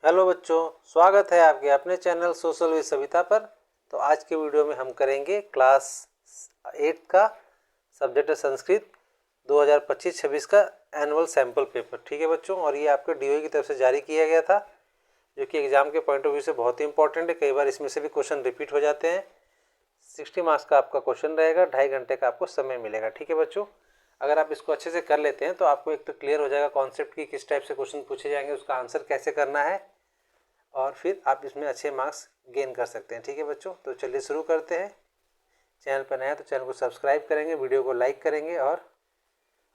Hello बच्चों, स्वागत है आपके अपने चैनल सोशल विद सविता पर। तो आज के वीडियो में हम करेंगे क्लास 8 का सब्जेक्ट है संस्कृत 2025-26 का एनुअल सैम्पल पेपर। ठीक है बच्चों, और ये आपके डीओई की तरफ से जारी किया गया था, जो कि एग्जाम के पॉइंट ऑफ व्यू से बहुत ही इंपॉर्टेंट है। कई बार इसमें से भी क्वेश्चन रिपीट हो जाते हैं। 60 मार्क्स का आपका क्वेश्चन रहेगा, 2.5 घंटे का आपको समय मिलेगा। ठीक है बच्चों, अगर आप इसको अच्छे से कर लेते हैं तो आपको एक तो क्लियर हो जाएगा कॉन्सेप्ट की किस टाइप से क्वेश्चन पूछे जाएंगे, उसका आंसर कैसे करना है, और फिर आप इसमें अच्छे मार्क्स गेन कर सकते हैं। ठीक है बच्चों, तो चलिए शुरू करते हैं। चैनल पर नया है तो चैनल को सब्सक्राइब करेंगे, वीडियो को लाइक करेंगे और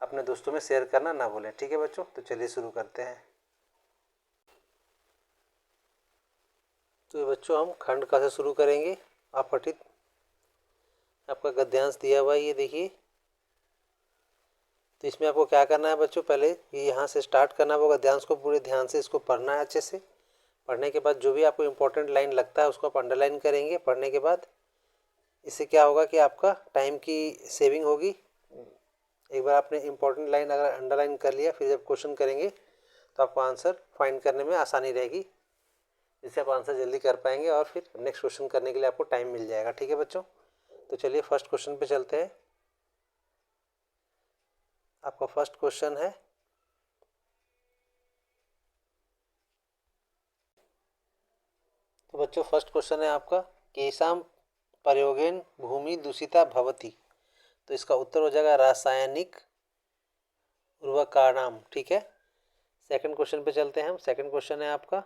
अपने दोस्तों में शेयर करना ना भूलें। ठीक है बच्चों, तो चलिए शुरू करते हैं। तो बच्चों हम खंड का से शुरू करेंगे। आप पठित आपका गद्यांश दिया हुआ है, ये देखिए। तो इसमें आपको क्या करना है बच्चों, पहले ये यहाँ से स्टार्ट करना होगा। गद्यांश को पूरे ध्यान से इसको पढ़ना है अच्छे से। पढ़ने के बाद जो भी आपको इम्पोर्टेंट लाइन लगता है उसको आप अंडरलाइन करेंगे। पढ़ने के बाद इससे क्या होगा कि आपका टाइम की सेविंग होगी। एक बार आपने इम्पोर्टेंट लाइन अगर अंडरलाइन कर लिया, फिर जब क्वेश्चन करेंगे तो आपको आंसर फाइंड करने में आसानी रहेगी, जिससे आप आंसर जल्दी कर पाएंगे और फिर नेक्स्ट क्वेश्चन करने के लिए आपको टाइम मिल जाएगा। ठीक है बच्चों, तो चलिए फर्स्ट क्वेश्चन पे चलते हैं। आपका फर्स्ट क्वेश्चन है, तो बच्चों फर्स्ट क्वेश्चन है आपका, केशाम प्रयोगेन भूमि दूषिता भवति। तो इसका उत्तर हो जाएगा रासायनिक उर्वरकाणाम। ठीक है, सेकंड क्वेश्चन पे चलते हैं हम। सेकंड क्वेश्चन है आपका,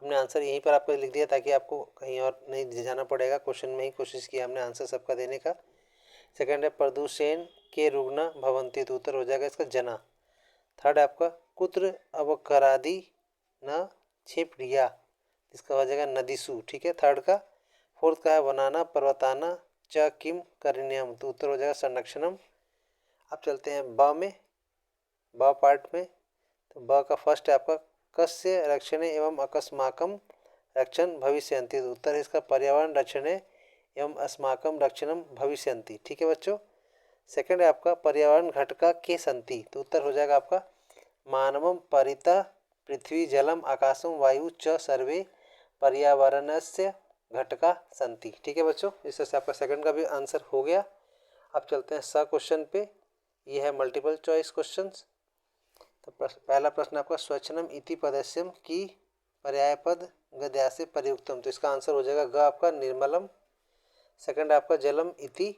हमने आंसर यहीं पर आपको लिख दिया ताकि आपको कहीं और नहीं जाना पड़ेगा। क्वेश्चन में ही कोशिश की हमने आंसर सबका देने का। सेकंड है प्रदूषण के रुग्ण भवंती। तो उत्तर हो जाएगा इसका जना। थर्ड है आपका कुत्र अवकरादि न छिपड़िया। इसका हो जाएगा नदीसु। ठीक है, थर्ड का। फोर्थ का है वनाना पर्वताना च किम करणीयम। तो उत्तर हो जाएगा संरक्षणम। अब चलते हैं ब में, ब पार्ट में। तो ब का फर्स्ट है आपका कस्य रक्षणे एवं अकस्माकम रक्षण भविष्यन्ति। तो उत्तर है इसका पर्यावरण रक्षणे एवं अस्माकम रक्षणम भविष्यन्ति। ठीक है बच्चों। सेकंड है आपका पर्यावरण घटका के संति। तो उत्तर हो जाएगा आपका मानवम परितः पृथ्वी जलम आकाशम वायु च सर्वे पर्यावरणस्य घटका संति। ठीक है बच्चों, इस तरह से आपका सेकंड का भी आंसर हो गया। अब चलते हैं स क्वेश्चन पे। ये है मल्टीपल चॉइस क्वेश्चंस। तो पहला प्रश्न आपका स्वच्छनम इति पदस्यम की पर्यायपद गद्या से प्रयुक्तम। तो इसका आंसर हो जाएगा ग आपका निर्मलम। सेकंड आपका जलम इति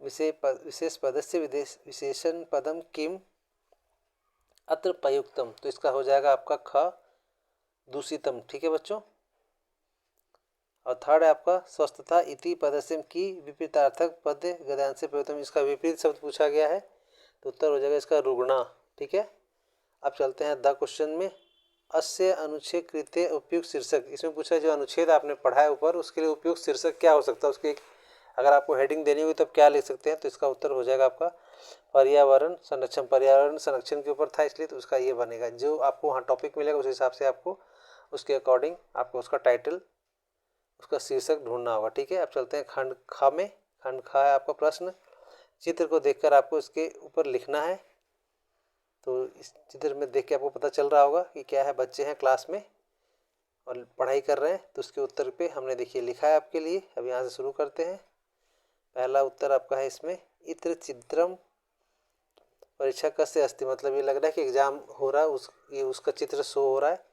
विशेष पदस्य विशेषण पदम किम अत्र प्रयुक्तम। तो इसका हो जाएगा आपका ख दूषितम। ठीक है बच्चों। और थर्ड है आपका स्वस्थता इति पदस्यम की विपरीतार्थक पद गद्यांश से प्रयुक्तम। इसका विपरीत शब्द पूछा गया है, तो उत्तर हो जाएगा इसका रुग्णा। ठीक है, अब चलते हैं द क्वेश्चन में। अस्य अनुच्छेद कृत्य उपयुक्त शीर्षक। इसमें पूछा है जो अनुच्छेद आपने पढ़ा है ऊपर, उसके लिए उपयुक्त शीर्षक क्या हो सकता है, उसकी अगर आपको हेडिंग देनी होगी तब क्या लिख सकते हैं। तो इसका उत्तर हो जाएगा आपका पर्यावरण संरक्षण। पर्यावरण संरक्षण के ऊपर था इसलिए तो उसका ये बनेगा। जो आपको वहाँ टॉपिक मिलेगा उस हिसाब से आपको उसके अकॉर्डिंग आपको उसका टाइटल, उसका शीर्षक ढूंढना होगा। ठीक है, अब चलते हैं खंड ख में। खंड ख है आपका प्रश्न, चित्र को देखकर आपको इसके ऊपर लिखना है। तो इस चित्र में देख के आपको पता चल रहा होगा कि क्या है, बच्चे हैं क्लास में और पढ़ाई कर रहे हैं। तो उसके उत्तर पे हमने देखिए लिखा है आपके लिए। अब यहाँ से शुरू करते हैं। पहला उत्तर आपका है इसमें इत्र चित्रम परीक्षा कस्य अस्ति। मतलब ये लग रहा है कि एग्जाम हो रहा है, ये उसका चित्र शो हो रहा है।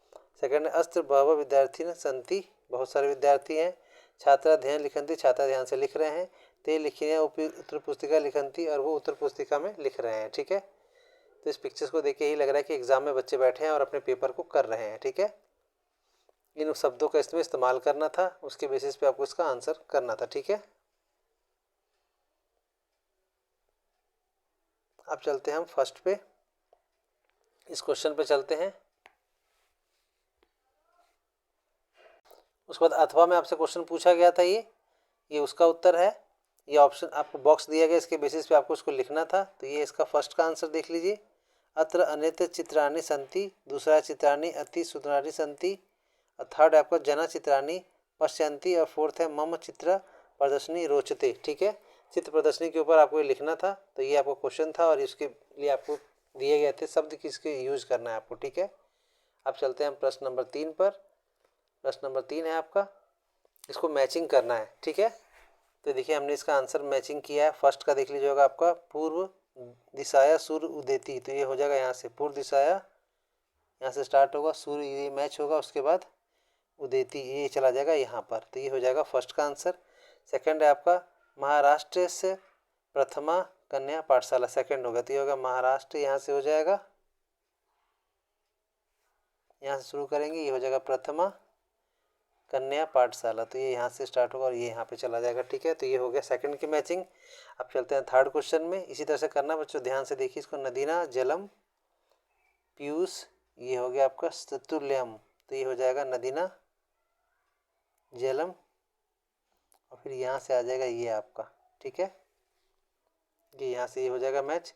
सेकंड है अस्त्र बहव विद्यार्थी न संति। बहुत सारे विद्यार्थी हैं। छात्रा ध्यान लिखंती, छात्रा ध्यान से लिख रहे हैं। ते लिखिए उत्तर पुस्तिका लिखंती, और वो उत्तर पुस्तिका में लिख रहे हैं। ठीक है, तो इस पिक्चर्स को देख के ही लग रहा है कि एग्जाम में बच्चे बैठे हैं और अपने पेपर को कर रहे हैं। ठीक है, इन शब्दों का इसमें इस्तेमाल करना था, उसके बेसिस पे आपको इसका आंसर करना था। ठीक है, अब चलते हैं हम फर्स्ट पे, इस क्वेश्चन पे चलते हैं। उसके बाद अथवा में आपसे क्वेश्चन पूछा गया था, ये उसका उत्तर है। ये ऑप्शन आपको बॉक्स दिया गया, इसके बेसिस पे आपको उसको लिखना था। तो ये इसका फर्स्ट का आंसर देख लीजिए। अत्र अनेक चित्राणि संति। दूसरा चित्राणि अति सुंदराणि संति। और थर्ड आपका जना चित्राणि पश्यंती। और फोर्थ है मम चित्र प्रदर्शनी रोचते। ठीक है, चित्र प्रदर्शनी के ऊपर आपको ये लिखना था। तो ये आपको क्वेश्चन था और इसके लिए आपको दिए गए थे शब्द किसके यूज करना है आपको। ठीक है, अब चलते हैं हम प्रश्न नंबर 3 पर। प्रश्न नंबर 3 है आपका, इसको मैचिंग करना है, ठीक है। तो देखिए हमने इसका आंसर मैचिंग किया है। फर्स्ट का देख लीजिएगा आपका, पूर्व दिशाया सूर्य उदेति, तो ये हो जाएगा यहाँ से पूर्व दिशाया, यहाँ से स्टार्ट होगा सूर्य, ये मैच होगा, उसके बाद उदेति ये चला जाएगा यहाँ पर, तो ये हो जाएगा फर्स्ट का आंसर। सेकंड है आपका, महाराष्ट्र से प्रथमा कन्या पाठशाला, सेकंड होगा, तो ये होगा महाराष्ट्र, यहाँ से हो जाएगा, यहाँ से शुरू करेंगे, ये हो जाएगा प्रथमा कन्या पाठशाला, तो ये यहाँ से स्टार्ट होगा और ये यहाँ पे चला जाएगा, ठीक है। तो ये हो गया सेकंड की मैचिंग। अब चलते हैं थर्ड क्वेश्चन में। इसी तरह से करना बच्चों, ध्यान से देखिए इसको। नदीना जलम पीयूष, ये हो गया आपका स्तुल्यम, तो ये हो जाएगा नदीना जलम, और फिर यहाँ से आ जाएगा ये आपका, ठीक है, ये यहाँ से ये हो जाएगा मैच।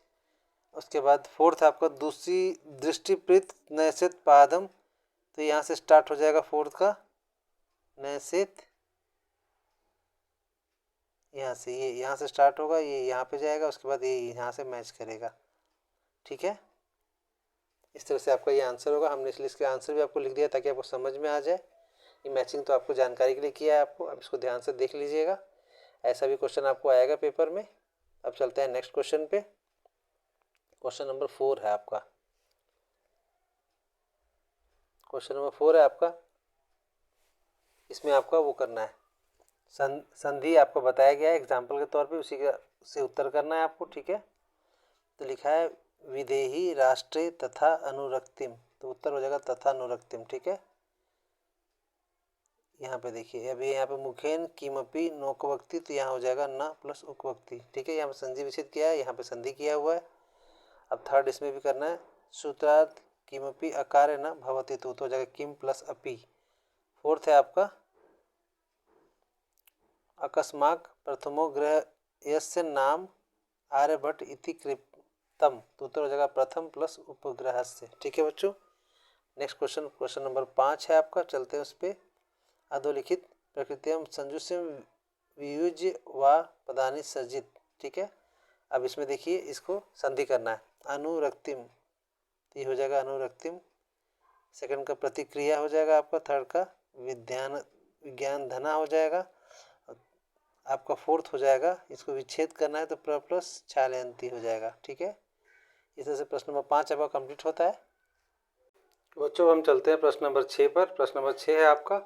उसके बाद फोर्थ आपका, दूसरी दृष्टिप्रीत नैसित पादम, तो यहाँ से स्टार्ट हो जाएगा फोर्थ का नैसित, यहाँ से ये यहाँ से स्टार्ट होगा, ये यहाँ पे जाएगा, उसके बाद ये यहाँ से मैच करेगा, ठीक है। इस तरह से आपका ये आंसर होगा। हमने इसलिए इसके आंसर भी आपको लिख दिया ताकि आपको समझ में आ जाए। ये मैचिंग तो आपको जानकारी के लिए किया है आपको, अब इसको ध्यान से देख लीजिएगा, ऐसा भी क्वेश्चन आपको आएगा पेपर में। अब चलते हैं नेक्स्ट क्वेश्चन पे। क्वेश्चन नंबर 4 है आपका, क्वेश्चन नंबर 4 है आपका, इसमें आपका वो करना है, संधि आपको बताया गया है एग्जाम्पल के तौर पे, उसी का से उत्तर करना है आपको, ठीक है। तो लिखा है विदेही राष्ट्रे तथा अनुरक्तिम, तो उत्तर हो जाएगा तथा अनुरक्तिम, ठीक है। यहाँ पे देखिए, अभी यहाँ पे मुखेन किमपि नोकवक्ति, तो यहाँ हो जाएगा न प्लस उक्वक्ति, ठीक है। यहाँ पे संधि विच्छेद किया है, यहाँ पे संधि किया हुआ है। अब थर्ड इसमें भी करना है, सूत्रार्थ किमपि अकार्य न भवति, तो हो जाएगा किम प्लस अपि। फोर्थ है आपका, अकस्मात् प्रथमो ग्रह यस्य नाम आर्यभट्ट इति कृतम, तो उत्तर हो जाएगा प्रथम प्लस उपग्रह से, ठीक है बच्चों। नेक्स्ट क्वेश्चन, क्वेश्चन नंबर 5 है आपका, चलते हैं उस पर। अधोलिखित प्रकृतियम संजुष्य वियुज्य व पदानि सर्जित, ठीक है। अब इसमें देखिए इसको संधि करना है, अनुरक्तिम, तो ये हो जाएगा अनुरक्तिम। सेकंड का प्रतिक्रिया हो जाएगा आपका, थर्ड का विज्ञान धना हो जाएगा, आपका फोर्थ हो जाएगा, इसको विच्छेद करना है तो प्र प्लस छालयंती हो जाएगा, ठीक है। इस तरह से प्रश्न नंबर 5 आपका कंप्लीट होता है। बच्चों हम चलते हैं प्रश्न नंबर 6 पर। प्रश्न नंबर 6 है आपका,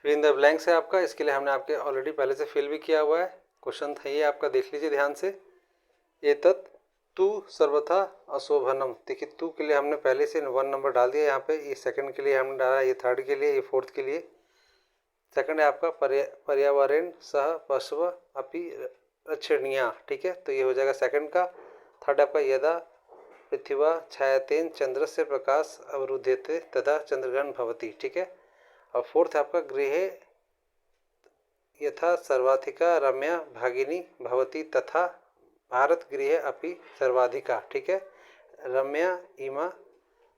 फिल इन द ब्लैंक्स है आपका, इसके लिए हमने आपके ऑलरेडी पहले से फिल भी किया हुआ है। क्वेश्चन था ये आपका, देख लीजिए ध्यान से। एतत् तू सर्वथा अशोभनम, देखिए तू के लिए हमने पहले से 1 नंबर डाल दिया यहाँ पे, ये सेकंड के लिए हमने डाला, ये थर्ड के लिए, ये फोर्थ के लिए। सेकंड है आपका पर्यावरण सह पशु अपि रक्षणीय, ठीक है, तो ये हो जाएगा सेकंड का। थर्ड आपका, यदा पृथ्वी छायातेन चंद्र से प्रकाश अवरुध्यते तथा चंद्रग्रहण भवति, ठीक है। और फोर्थ आपका, गृहे यथा सर्वाधिका रम्या भागिनी भवति तथा भारत गृहे अपि सर्वाधिका, ठीक है, रम्या इमा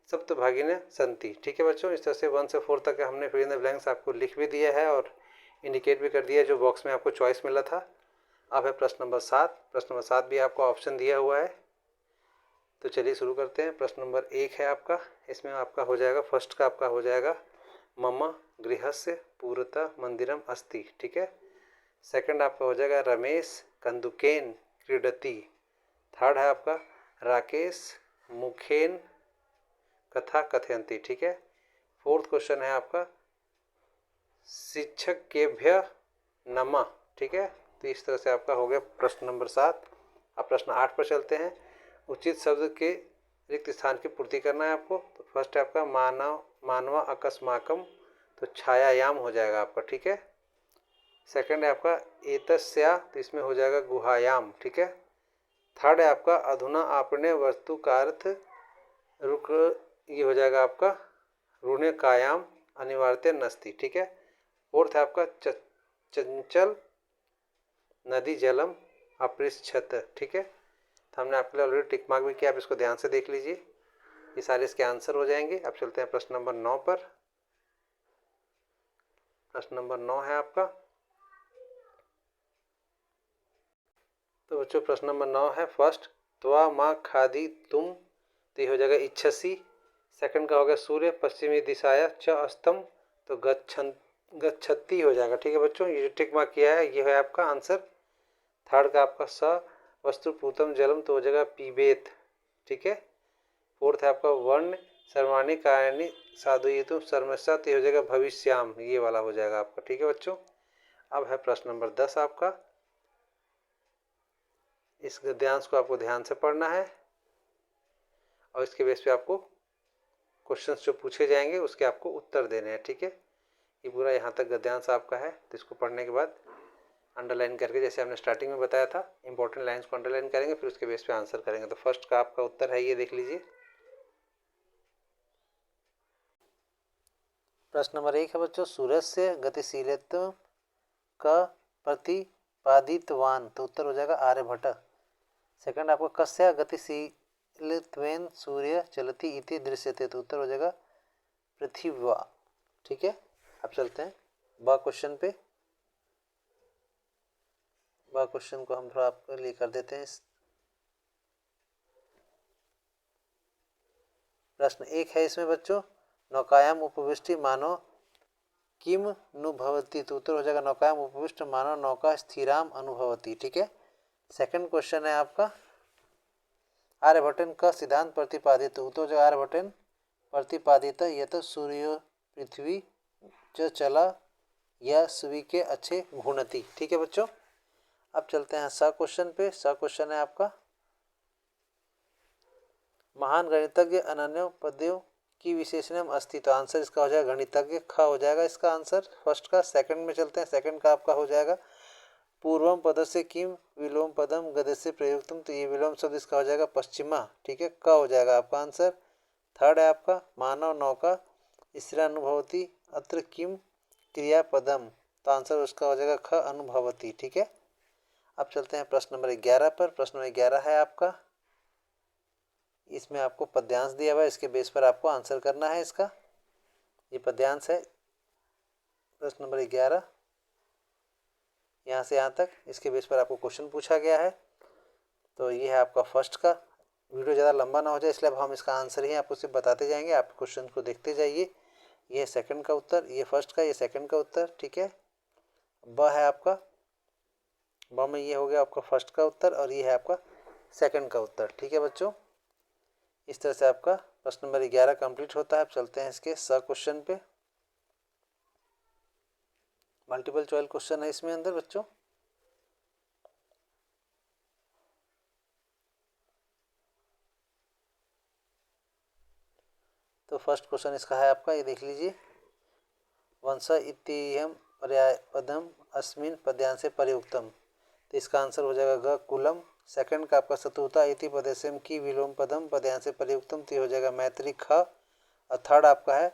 सप्तभागिन्य संति, ठीक है बच्चों। इस तरह से 1 से 4 तक हमने फिल इन द ब्लैंक्स आपको लिख भी दिया है और इंडिकेट भी कर दिया है जो बॉक्स में आपको चॉइस मिला था। अब है प्रश्न नंबर 7। प्रश्न नंबर 7 भी आपको ऑप्शन दिया हुआ है, तो चलिए शुरू करते हैं। प्रश्न नंबर 1 है आपका, इसमें आपका हो जाएगा, फर्स्ट का आपका हो जाएगा मम गृहस्य पुरतः मंदिरम अस्ति, ठीक है। सेकंड आपका हो जाएगा रमेश कंदुकेन क्रीडति। थर्ड है आपका राकेश मुखेन कथा कथयंती, ठीक है। फोर्थ क्वेश्चन है आपका शिक्षक केभ्य नमः, ठीक है। तो इस तरह से आपका हो गया प्रश्न नंबर 7। अब प्रश्न 8 पर चलते हैं। उचित शब्द के रिक्त स्थान की पूर्ति करना है आपको। तो फर्स्ट है आपका मानवा अकस्माकम, तो छायायाम हो जाएगा आपका, ठीक है। सेकंड है आपका एतस्या, तो इसमें हो जाएगा गुहायाम, ठीक है। थर्ड है आपका अधुना आपने वस्तु का अर्थ रुक, ये हो जाएगा आपका ऋण कायाम अनिवार्य नस्ति, ठीक है। फोर्थ है आपका चंचल नदी जलम अपृच्छत, ठीक है। तो हमने आपके लिए ऑलरेडी टिक मार्क भी किया, आप इसको ध्यान से देख लीजिए, ये सारे इसके आंसर हो जाएंगे। अब चलते हैं प्रश्न नंबर 9 पर। प्रश्न नंबर 9 है आपका, तो बच्चों प्रश्न नंबर 9 है फर्स्ट, त्वा माँ खादी तुम, तो ये हो जाएगा इच्छसी। सेकंड का हो गया सूर्य पश्चिमी दिशाया च अस्तम, तो गच्छति हो जाएगा। ठीक है बच्चों, ये टिक मार्क किया है ये है आपका आंसर। थर्ड का आपका स वस्तु पूतम जलम, तो हो जाएगा पीबेत। ठीक है। फोर्थ है आपका वर्ण सर्वाणी कायनी साधु ये तो सर्मस्या, तो हो जाएगा भविष्याम, ये वाला हो जाएगा आपका। ठीक है बच्चों। अब है प्रश्न नंबर 10 आपका। इस गद्यांश को आपको ध्यान से पढ़ना है और इसके बेस पे आपको क्वेश्चंस जो पूछे जाएंगे उसके आपको उत्तर देने हैं। ठीक है। ये पूरा यहाँ तक गद्यांश आपका है, तो इसको पढ़ने के बाद अंडरलाइन करके, जैसे हमने स्टार्टिंग में बताया था, इंपॉर्टेंट लाइंस को अंडरलाइन करेंगे, फिर उसके बेस पे आंसर करेंगे। तो फर्स्ट का आपका उत्तर है ये, देख लीजिए। प्रश्न नंबर 1 है बच्चों, सूरज से गतिशीलत्व का प्रतिपादितवान, तो उत्तर हो जाएगा आर्यभट्ट। सेकंड आपको कस्य गतिशीलत्वेन सूर्य चलती इति दृश्यते, तो उत्तर हो जाएगा पृथ्वी। ठीक है। अब चलते हैं ब क्वेश्चन पे। ब क्वेश्चन को हम थोड़ा आपके लिए कर देते हैं। प्रश्न 1 है इसमें बच्चों, नौकायाम उपविष्टि मानो किम अनुभवती, तो उत्तर हो जाएगा नौकायाम उपविष्ट मानो नौका स्थिराम अनुभवती। ठीक है। सेकंड क्वेश्चन है आपका, आर्यभट्टन का सिद्धांत प्रतिपादित, तो उत्तर हो जाएगा आर्यभट्टन प्रतिपादित यत सूर्य पृथ्वी च चला या सुवी के अच्छे घूर्णति। ठीक है बच्चों। अब चलते हैं स क्वेश्चन पे। स क्वेश्चन है आपका, महान गणितज्ञ अनन्य पद्यों की विशेषण अस्ति, तो आंसर इसका हो जाएगा गणितज्ञ, ख हो जाएगा इसका आंसर फर्स्ट का। सेकंड में चलते हैं, सेकंड का आपका हो जाएगा पूर्वम पद से किम विलोम पदम गद्य से प्रयुक्तम, तो ये विलोम शब्द इसका हो जाएगा पश्चिमा। ठीक है। क हो जाएगा आपका आंसर। थर्ड है आपका मानव नौका स्थिरा अनुभवती अत्र किम क्रिया पदम, तो आंसर उसका हो जाएगा ख अनुभवती। ठीक है। अब चलते हैं प्रश्न नंबर 11 पर। प्रश्न नंबर 11 है आपका, इसमें आपको पद्यांश दिया हुआ है, इसके बेस पर आपको आंसर करना है इसका। ये पद्यांश है प्रश्न नंबर 11, यहाँ से यहाँ तक, इसके बेस पर आपको क्वेश्चन पूछा गया है। तो ये है आपका फर्स्ट का। वीडियो ज़्यादा लंबा ना हो जाए इसलिए अब हम इसका आंसर ही आपको सिर्फ बताते जाएंगे, आप क्वेश्चन को देखते जाइए। ये सेकंड का उत्तर, ये फर्स्ट का, ये सेकंड का उत्तर। ठीक है। ब है आपका, ब में ये हो गया आपका फर्स्ट का उत्तर और ये है आपका सेकंड का उत्तर। ठीक है बच्चों। इस तरह से आपका प्रश्न नंबर 11 कंप्लीट होता है। अब चलते हैं इसके स क्वेश्चन पे। मल्टीपल चॉइस क्वेश्चन है इसमें अंदर बच्चों। तो फर्स्ट क्वेश्चन इसका है आपका, ये देख लीजिए, वंश इत्ययम पर्यायपदम अस्मिन पद्यांश से प्रयुक्तम, तो इसका आंसर हो जाएगा ग कुलम। सेकंड का आपका शत्रुता इति पदेशम की विलोम पदम पद्यांश से प्रयुक्तम, तो हो जाएगा मैत्री ख। और थर्ड आपका है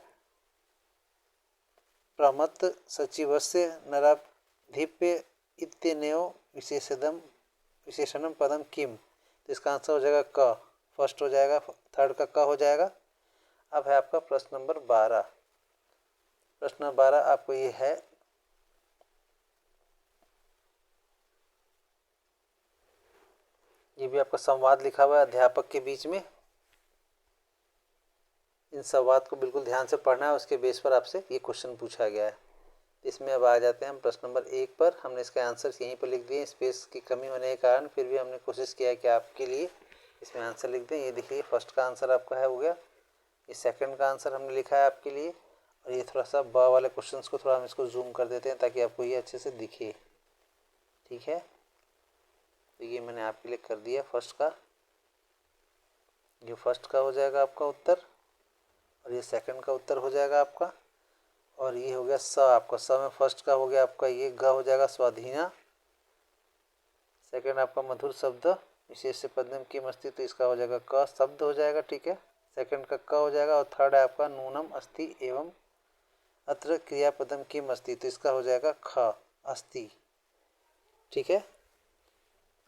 प्रमत्त सचिवस्य नराधिप्य इत्यनेयो विशेषणम पदम किम, तो इसका आंसर हो जाएगा क, फर्स्ट हो जाएगा, थर्ड का क हो जाएगा। अब है आपका प्रश्न नंबर 12। प्रश्न नंबर 12 आपको ये है, ये भी आपका संवाद लिखा हुआ है अध्यापक के बीच में। इन संवाद को बिल्कुल ध्यान से पढ़ना है, उसके बेस पर आपसे ये क्वेश्चन पूछा गया है। इसमें अब आ जाते हैं हम प्रश्न नंबर 1 पर। हमने इसके आंसर यहीं पर लिख दिए, स्पेस की कमी होने के कारण फिर भी हमने कोशिश किया है कि आपके लिए इसमें आंसर लिख दें। ये देखिए फर्स्ट का आंसर आपका है हो गया, ये सेकंड का आंसर हमने लिखा है आपके लिए, और ये थोड़ा सा ब वाले क्वेश्चंस को थोड़ा हम इसको जूम कर देते हैं ताकि आपको ये अच्छे से दिखे। ठीक है। तो ये मैंने आपके लिए कर दिया फर्स्ट का, ये फर्स्ट का हो जाएगा आपका उत्तर, और ये सेकंड का उत्तर हो जाएगा आपका, और ये हो गया स आपका। स में फर्स्ट का हो गया आपका ये ग हो जाएगा स्वाधीना। सेकंड आपका मधुर शब्द विशेष से पद्म की मस्ती, तो इसका हो जाएगा क शब्द हो जाएगा। ठीक है। सेकंड का क हो जाएगा, और थर्ड है आपका नूनम अस्ति एवं अत्र क्रियापदम की मस्ती, तो इसका हो जाएगा ख अस्ति। ठीक है।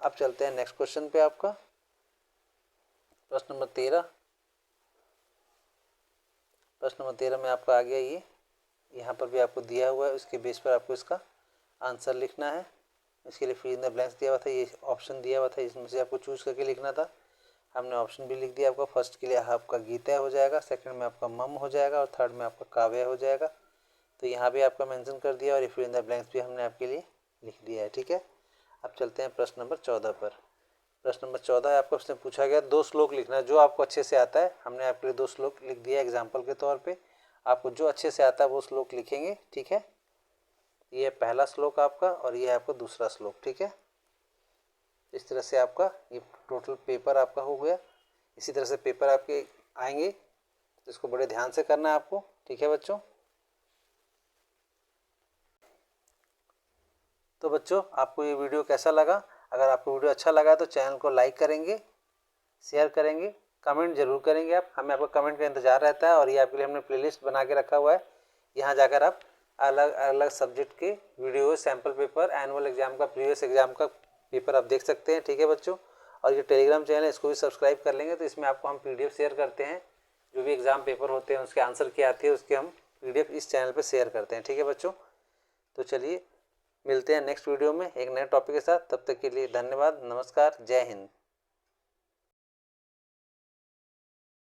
अब चलते हैं नेक्स्ट क्वेश्चन पे आपका, प्रश्न नंबर 13। प्रश्न नंबर 13 में आपका आ गया ये, यहाँ पर भी आपको दिया हुआ है, उसके बेस पर आपको इसका आंसर लिखना है। इसके लिए फिल इन द ब्लैंक्स दिया हुआ था, ये ऑप्शन दिया हुआ था, इसमें से आपको चूज करके लिखना था। हमने ऑप्शन भी लिख दिया आपका। फर्स्ट के लिए आपका गीता हो जाएगा, सेकंड में आपका मम हो जाएगा और थर्ड में आपका काव्य हो जाएगा। तो यहाँ भी आपका मेंशन कर दिया और ये फिल इन द ब्लैंक्स भी हमने आपके लिए लिख दिया है, ठीक है। अब चलते हैं प्रश्न नंबर 14 पर। प्रश्न नंबर 14 है आपको उसमें पूछा गया 2 श्लोक लिखना जो आपको अच्छे से आता है। हमने आपके लिए 2 श्लोक लिख दिया एग्जाम्पल के तौर पे। आपको जो अच्छे से आता है वो श्लोक लिखेंगे, ठीक है। ये है पहला श्लोक आपका और ये है आपका दूसरा श्लोक, ठीक है। इस तरह से आपका ये टोटल पेपर आपका हो गया। इसी तरह से पेपर आपके आएंगे, इसको बड़े ध्यान से करना है आपको, ठीक है बच्चों। तो बच्चों आपको ये वीडियो कैसा लगा? अगर आपको वीडियो अच्छा लगा तो चैनल को लाइक करेंगे, शेयर करेंगे, कमेंट जरूर करेंगे आप। हमें आपका कमेंट का इंतज़ार रहता है और ये आपके लिए हमने प्लेलिस्ट बना के रखा हुआ है। यहाँ जाकर आप अलग अलग सब्जेक्ट के video, sample paper, annual exam का, प्रीवियस एग्जाम का पेपर आप देख सकते हैं, ठीक है बच्चों। और ये टेलीग्राम चैनल है, इसको भी सब्सक्राइब कर लेंगे तो इसमें आपको हम PDF शेयर करते हैं। जो भी एग्ज़ाम पेपर होते हैं उसके आंसर क्या आती है उसके हम PDF इस चैनल पर शेयर करते हैं, ठीक है बच्चों। तो चलिए मिलते हैं नेक्स्ट वीडियो में एक नए टॉपिक के साथ। तब तक के लिए धन्यवाद, नमस्कार, जय हिंद।